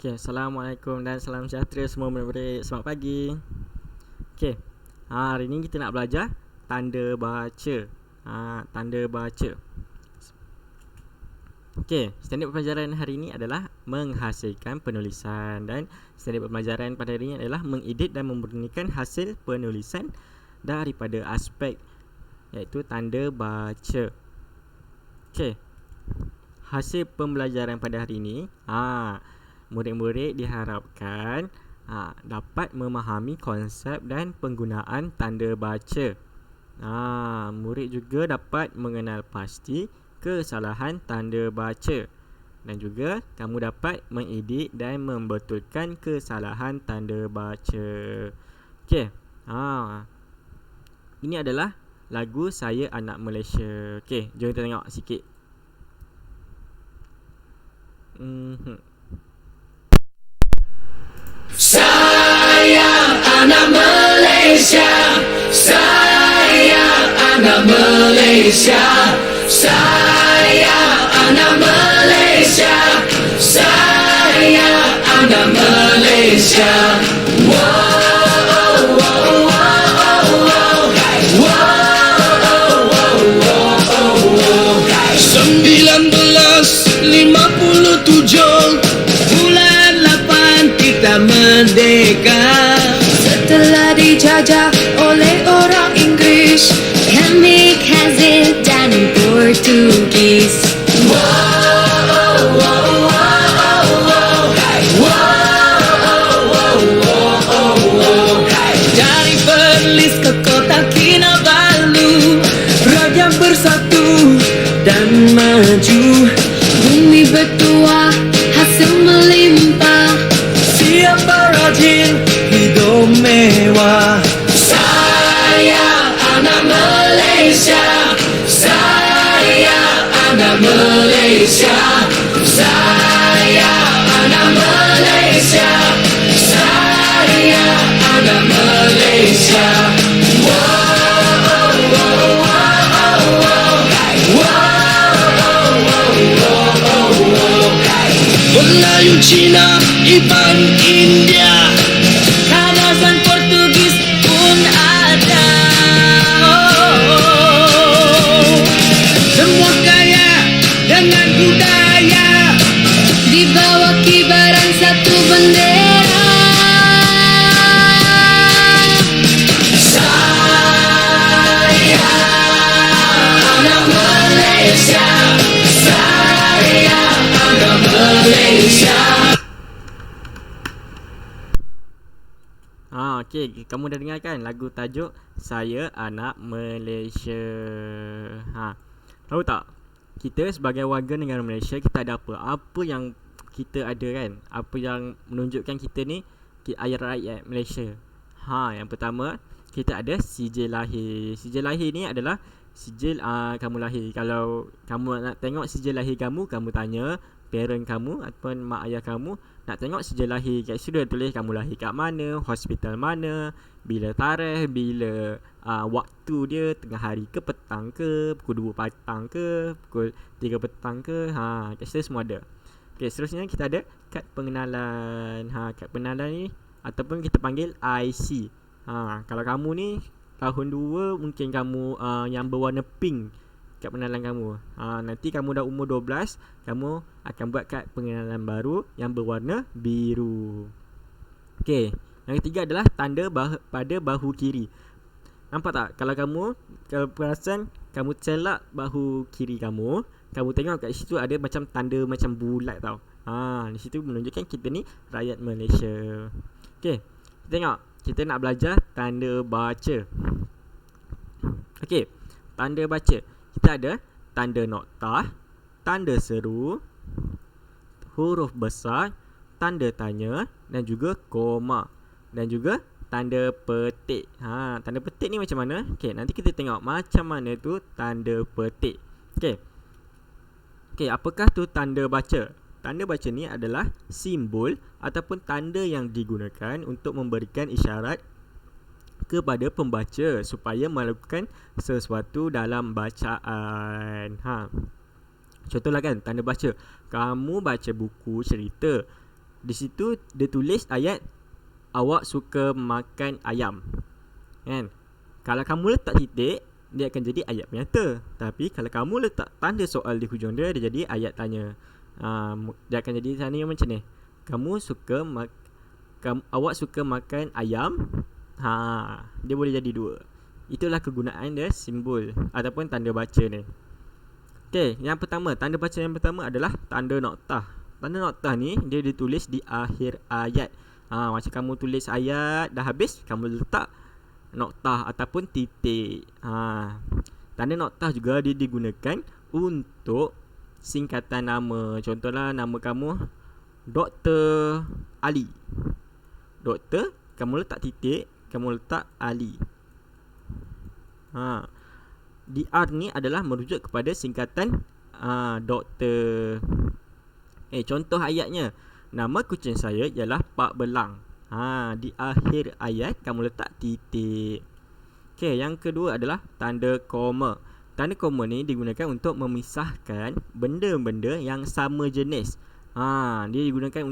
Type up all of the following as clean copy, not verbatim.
Okay, Assalamualaikum dan salam sejahtera semua murid-murid. Selamat pagi. Okay, hari ni kita nak belajar tanda baca. Tanda baca. Okay, standard pembelajaran hari ini adalah menghasilkan penulisan. Dan standard pembelajaran pada hari ini adalah mengedit dan memurnikan hasil penulisan daripada aspek iaitu tanda baca. Okay, hasil pembelajaran pada hari ini murid-murid diharapkan dapat memahami konsep dan penggunaan tanda baca. Murid juga dapat mengenal pasti kesalahan tanda baca. Dan juga kamu dapat mengedit dan membetulkan kesalahan tanda baca. Okey. Ini adalah lagu Saya Anak Malaysia. Okey, jom kita tengok sikit. Saya anak Malaysia, saya anak Malaysia, saya anak Malaysia, saya anak Malaysia. Wow, wow, wow, wow, wow, wow, wow. 1957 bulan 8 kita merdeka. Setelah dijajah oleh orang Inggris, Kami Kazil dan Portugis. Wow, wow, wow, wow, wow. Dari Perlis ke kota Kinabalu, rakyat bersatu dan maju. bumi bertuah, hasil melimpah. Siapa rajin hidup mewah. Saya anak Malaysia, saya anak Malaysia, saya anak Malaysia, saya anak Malaysia. Wow, wow, wow, wow, wow. Melayu, Cina, Iban, India, Kawasan Portugis pun ada. Semua kaya dengan budaya, Di bawah kibaran satu bendera. saya anak Malaysia, saya anak Malaysia. Okey, kamu dah dengar kan lagu tajuk Saya Anak Malaysia. Tahu tak? Kita sebagai warga negara Malaysia, kita ada apa? Apa yang kita ada kan? Apa yang menunjukkan kita ni rakyat Malaysia? Yang pertama, kita ada sijil lahir. Sijil lahir ni adalah sijil kamu lahir. Kalau kamu nak tengok sijil lahir kamu, kamu tanya parent kamu ataupun mak ayah kamu, nak tengok sijil lahir. Kat situ dia tulis kamu lahir kat mana, hospital mana, bila tarikh, bila waktu dia, tengah hari ke petang ke, pukul 2 petang ke, pukul 3 petang ke. Kat situ semua ada. Okey, seterusnya kita ada kad pengenalan. Kad pengenalan ni ataupun kita panggil IC. Kalau kamu ni tahun 2, mungkin kamu yang berwarna pink kad pengenalan kamu. Nanti kamu dah umur 12, kamu akan buat kad pengenalan baru yang berwarna biru. Okey, yang ketiga adalah tanda pada bahu kiri. Nampak tak? Kalau perasan kamu celak bahu kiri kamu, kamu tengok kat situ ada macam tanda macam bulat tau. Di situ menunjukkan kita ni rakyat Malaysia. Okey, kita tengok. Kita nak belajar tanda baca. Okey, tanda baca. Kita ada tanda noktah, tanda seru, huruf besar, tanda tanya dan juga koma. Dan juga tanda petik. Tanda petik ni macam mana? Okey, nanti kita tengok macam mana tu tanda petik. Okey, apakah tu tanda baca? Tanda baca ni adalah simbol ataupun tanda yang digunakan untuk memberikan isyarat kepada pembaca supaya melakukan sesuatu dalam bacaan. Contohlah kan, tanda baca. Kamu baca buku cerita. Di situ dia tulis ayat awak suka makan ayam. Kan? Kalau kamu letak titik, dia akan jadi ayat penyata. Tapi kalau kamu letak tanda soal di hujung dia, dia jadi ayat tanya. Dia akan jadi tanya macam ni. Awak suka makan ayam? Dia boleh jadi dua. Itulah kegunaan dia simbol ataupun tanda baca ni. Okey, yang pertama, tanda baca yang pertama adalah tanda noktah. Tanda noktah ni dia ditulis di akhir ayat. Macam kamu tulis ayat dah habis, kamu letak noktah ataupun titik. Tanda noktah juga dia digunakan untuk singkatan nama. Contohlah nama kamu Dr. Ali. Doktor, kamu letak titik, kamu letak Ali. Di R ni adalah merujuk kepada singkatan doktor. Contoh ayatnya, nama kucing saya ialah Pak Belang. Di akhir ayat kamu letak titik. Okey, yang kedua adalah tanda koma. Tanda koma ni digunakan untuk memisahkan benda-benda yang sama jenis. Dia digunakan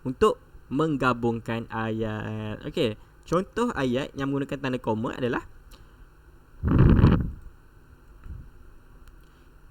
untuk menggabungkan ayat. Okey, contoh ayat yang menggunakan tanda koma adalah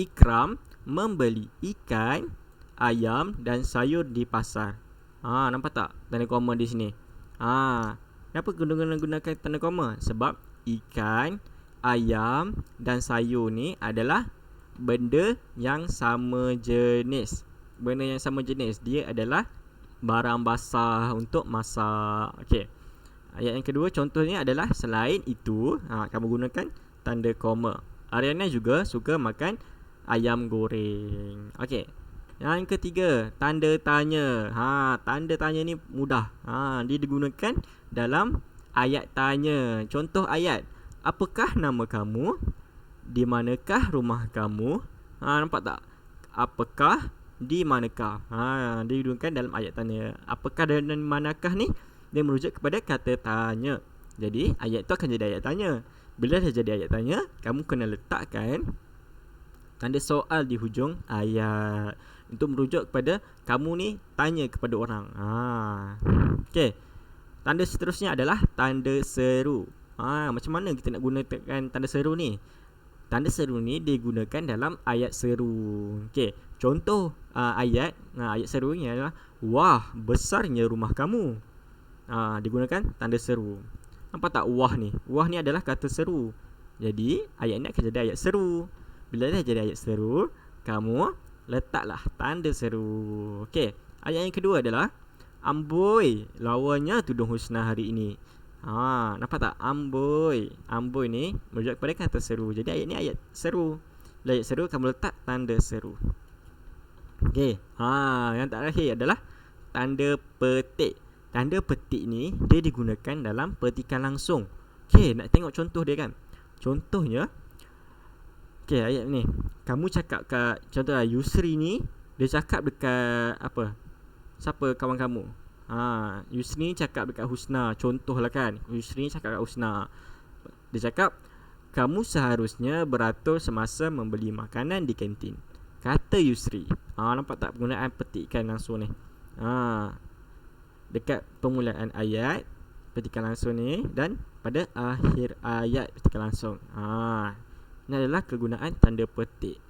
Ikram membeli ikan, ayam dan sayur di pasar. Nampak tak tanda koma di sini? Kenapa gunakan tanda koma? Sebab ikan, ayam dan sayur ni adalah benda yang sama jenis. Benda yang sama jenis, dia adalah barang basah untuk masak. Okey. Ayat yang kedua contohnya adalah selain itu, kamu gunakan tanda koma. Ariana juga suka makan ayam goreng. Okey. Yang ketiga, tanda tanya. Tanda tanya ni mudah. Dia digunakan dalam ayat tanya. Contoh ayat, apakah nama kamu? Di manakah rumah kamu? Nampak tak? Apakah, di manakah? Dia digunakan dalam ayat tanya. Apakah dan manakah ni? Dia merujuk kepada kata tanya. Jadi ayat tu akan jadi ayat tanya. Bila dah jadi ayat tanya, kamu kena letakkan tanda soal di hujung ayat untuk merujuk kepada kamu ni tanya kepada orang. Okey. Tanda seterusnya adalah tanda seru. Macam mana kita nak gunakan tanda seru ni? Tanda seru ni digunakan dalam ayat seru. Okey, contoh ayat serunya adalah wah, besarnya rumah kamu. Digunakan tanda seru. Nampak tak wah ni? Wah ni adalah kata seru. Jadi ayat ni akan jadi ayat seru. Bila dah jadi ayat seru, kamu letaklah tanda seru. Okey, ayat yang kedua adalah amboi, lawannya tudung husna hari ini. Nampak tak? Amboi. Amboi ni merujuk kepada kata seru. Jadi ayat ni ayat seru. Bila ayat seru, kamu letak tanda seru. Okey. Yang terakhir adalah tanda petik. Tanda petik ni dia digunakan dalam petikan langsung. Okey, nak tengok contoh dia kan. Contohnya, okey, ayat ni. Kamu cakap kat, contohlah Yusri ni, dia cakap dekat apa? Siapa kawan kamu? Yusri cakap dekat Husna. Contohlah kan, Yusri cakap dekat Husna. Dia cakap, kamu seharusnya beratur semasa membeli makanan di kantin, kata Yusri. Nampak tak penggunaan petikan langsung ni? Dekat permulaan ayat petikan langsung ni dan pada akhir ayat petikan langsung. Ini adalah kegunaan tanda petik.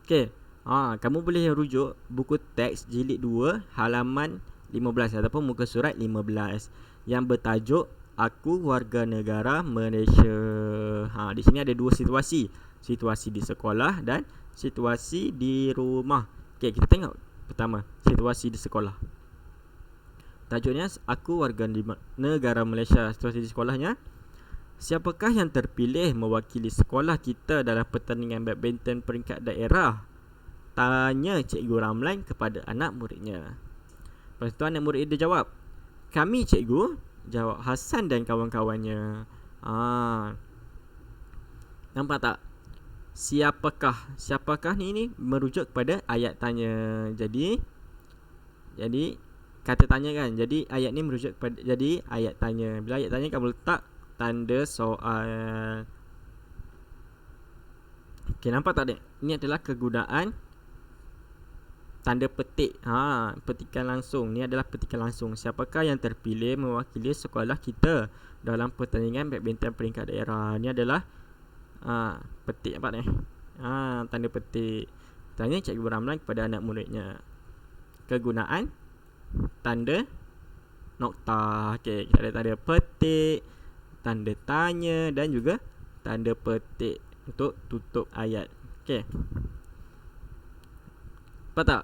Okey. Kamu boleh rujuk buku teks jilid 2 halaman 15 ataupun muka surat 15 yang bertajuk Aku Warga Negara Malaysia. Di sini ada dua situasi. Situasi di sekolah dan situasi di rumah. Okey, kita tengok pertama, situasi di sekolah. Tajuknya Aku Warga Negara Malaysia. Situasi di sekolahnya, siapakah yang terpilih mewakili sekolah kita dalam pertandingan badminton peringkat daerah? Tanya Cikgu Ramlan kepada anak muridnya. Lepas tu anak murid dia jawab, kami cikgu. Jawab Hasan dan kawan-kawannya. Nampak tak? Siapakah ni merujuk kepada ayat tanya. Jadi kata tanya kan. Jadi ayat ni merujuk kepada jadi ayat tanya. Bila ayat tanya, kamu letak tanda soal. Okey, nampak tak dek? Ini adalah kegunaan tanda petik. Petikan langsung. Ni adalah petikan langsung. Siapakah yang terpilih mewakili sekolah kita dalam pertandingan badminton peringkat daerah? Ni adalah petik apa ni? Tanda petik. Tanya Cikgu Ramlan kepada anak muridnya. Kegunaan tanda nokta. Okey, kita ada tanda petik, tanda tanya dan juga tanda petik untuk tutup ayat. Okey. Nampak tak?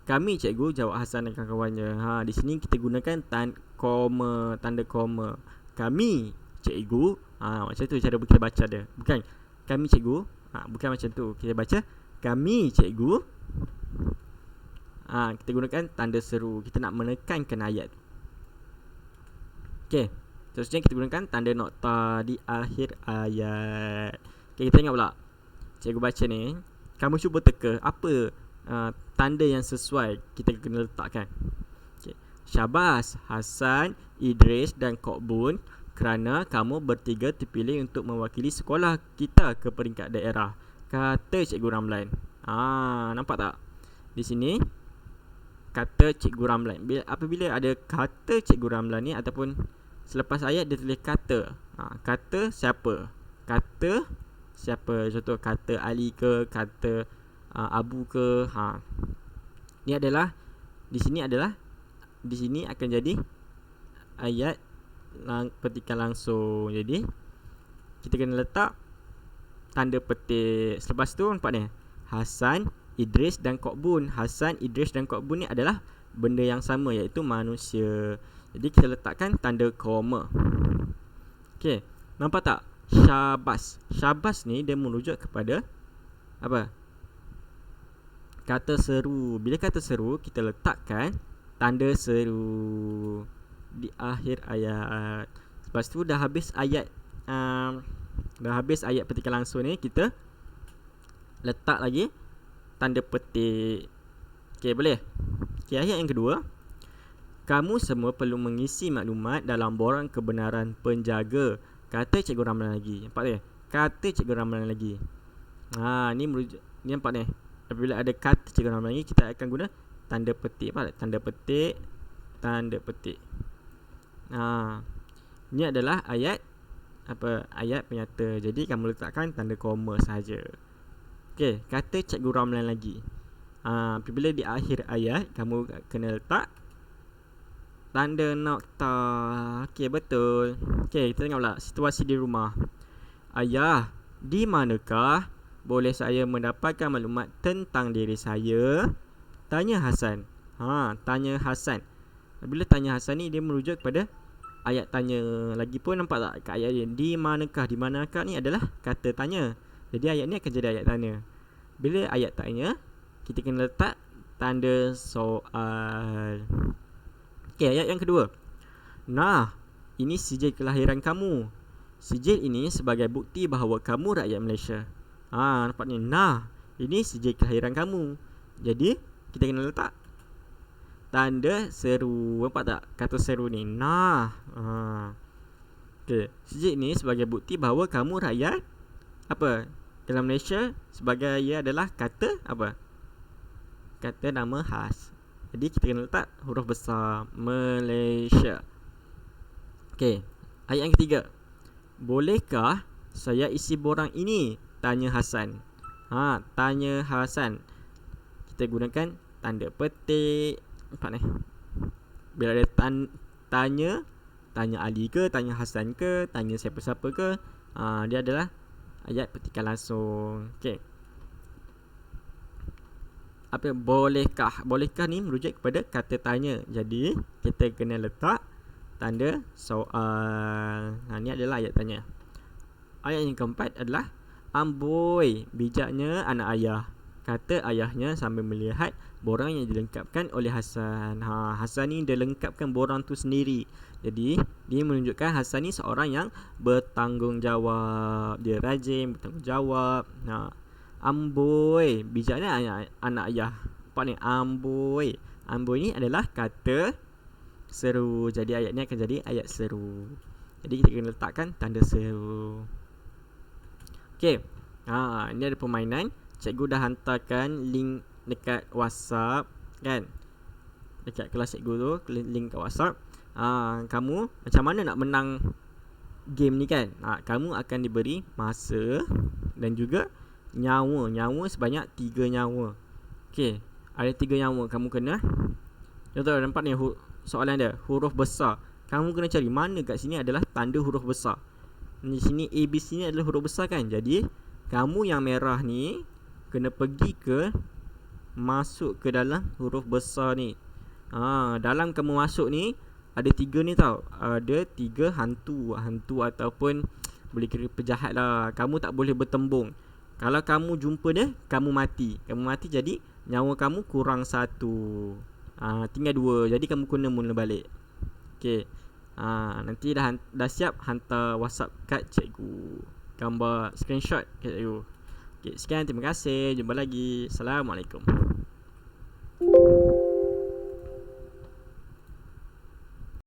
Kami cikgu, jawab Hasan dan kawan-kawannya. Di sini kita gunakan tanda koma. Kami cikgu, macam tu cara kita baca dia. Bukan kami cikgu, bukan macam tu. Kita baca kami cikgu. Kita gunakan tanda seru. Kita nak menekankan ayat. Okey. Seterusnya kita gunakan tanda nokta di akhir ayat. Okey, kita tengok pula. Cikgu baca ni. Kamu cuba teka apa tanda yang sesuai kita kena letakkan. Okay. Syabas Hasan, Idris dan Kok Bun, kerana kamu bertiga terpilih untuk mewakili sekolah kita ke peringkat daerah, kata Cikgu Ramlan. Nampak tak? Di sini kata Cikgu Ramlan. Apabila ada kata Cikgu Ramlan ni ataupun selepas ayat dia tulis kata. Kata siapa? Kata siapa? Contoh kata Ali ke, kata Abu ke. Ni adalah di sini akan jadi ayat petikan langsung. Jadi kita kena letak tanda petik. Selepas tu nampak ni, Hasan, Idris dan Kok Bun. Hasan, Idris dan Kok Bun ni adalah benda yang sama, iaitu manusia. Jadi kita letakkan tanda koma. Okey, nampak tak? Syabas. Syabas ni dia merujuk kepada apa? Kata seru. Bila kata seru, kita letakkan tanda seru di akhir ayat. Lepas tu dah habis ayat petikan langsung ni, kita letak lagi tanda petik. Okey, boleh? Okey, ayat yang kedua. Kamu semua perlu mengisi maklumat dalam borang kebenaran penjaga, kata Cikgu Ramlan lagi. Nampak tak? Kata Cikgu Ramlan lagi. Ni merujuk, ni nampak ni. Apabila ada kata Cikgu Ramlan lagi, kita akan guna tanda petik. Nampak tak? Tanda petik, tanda petik. Ni adalah ayat ayat penyata. Jadi kamu letakkan tanda koma sahaja. Okey, kata Cikgu Ramlan lagi. Apabila di akhir ayat, kamu kena letak tanda nokta. Okey, betul. Okey, kita tengok pula situasi di rumah. Ayah, di manakah boleh saya mendapatkan maklumat tentang diri saya? Tanya Hasan. Tanya Hasan. Bila tanya Hasan ni, dia merujuk kepada ayat tanya. Lagipun nampak tak kat ayat dia, di manakah? Di manakah ni adalah kata tanya. Jadi ayat ni akan jadi ayat tanya. Bila ayat tanya, kita kena letak tanda soal. Okey, ayat yang kedua. Nah, ini sijil kelahiran kamu. Sijil ini sebagai bukti bahawa kamu rakyat Malaysia. Nampak ni. Nah, ini sijil kelahiran kamu. Jadi kita kena letak tanda seru. Nampak tak kata seru ni? Nah. Okey, sijil ini sebagai bukti bahawa kamu rakyat apa? Dalam Malaysia, sebagai ia adalah kata apa? Kata nama khas. Jadi kita kena letak huruf besar Malaysia. Okey, ayat yang ketiga. Bolehkah saya isi borang ini? Tanya Hasan. Tanya Hasan. Kita gunakan tanda petik. Nampak ni? Bila ada tanya Ali ke, tanya Hasan ke, tanya siapa-siapa ke, dia adalah ayat petikan langsung. Okey. Apa bolehkah? Bolehkah ni merujuk kepada kata tanya. Jadi kita kena letak tanda soal. Ni adalah ayat tanya. Ayat yang keempat adalah amboi, bijaknya anak ayah, kata ayahnya sambil melihat borang yang dilengkapkan oleh Hasan. Hasan ni dia lengkapkan borang tu sendiri. Jadi dia menunjukkan Hasan ni seorang yang bertanggungjawab. Dia rajin, bertanggungjawab. Amboi, bijaknya anak ayah. Nampak ni, amboi. Amboi ni adalah kata seru. Jadi ayat ni akan jadi ayat seru. Jadi kita kena letakkan tanda seru. Okey. Ini ada permainan. Cikgu dah hantarkan link dekat WhatsApp. kan, dekat kelas cikgu tu, link kat WhatsApp. Kamu macam mana nak menang game ni kan. Kamu akan diberi masa dan juga nyawa. Nyawa sebanyak 3 nyawa. Okay, ada 3 nyawa. Kamu kena, contoh nampak ni soalan dia, huruf besar. Kamu kena cari mana kat sini adalah tanda huruf besar. Di sini A, B, C ni adalah huruf besar kan. Jadi kamu yang merah ni kena pergi ke, masuk ke dalam huruf besar ni. Dalam kamu masuk ni ada 3 ni tau. Ada 3 hantu ataupun boleh kira penjahat lah. Kamu tak boleh bertembung. Kalau kamu jumpa dia, kamu mati. Jadi nyawa kamu kurang 1. Tinggal 2. Jadi kamu kena mula balik. Okay. Nanti dah siap, hantar WhatsApp kat cikgu, gambar screenshot kat cikgu. Okay, sekian, terima kasih. Jumpa lagi. Assalamualaikum.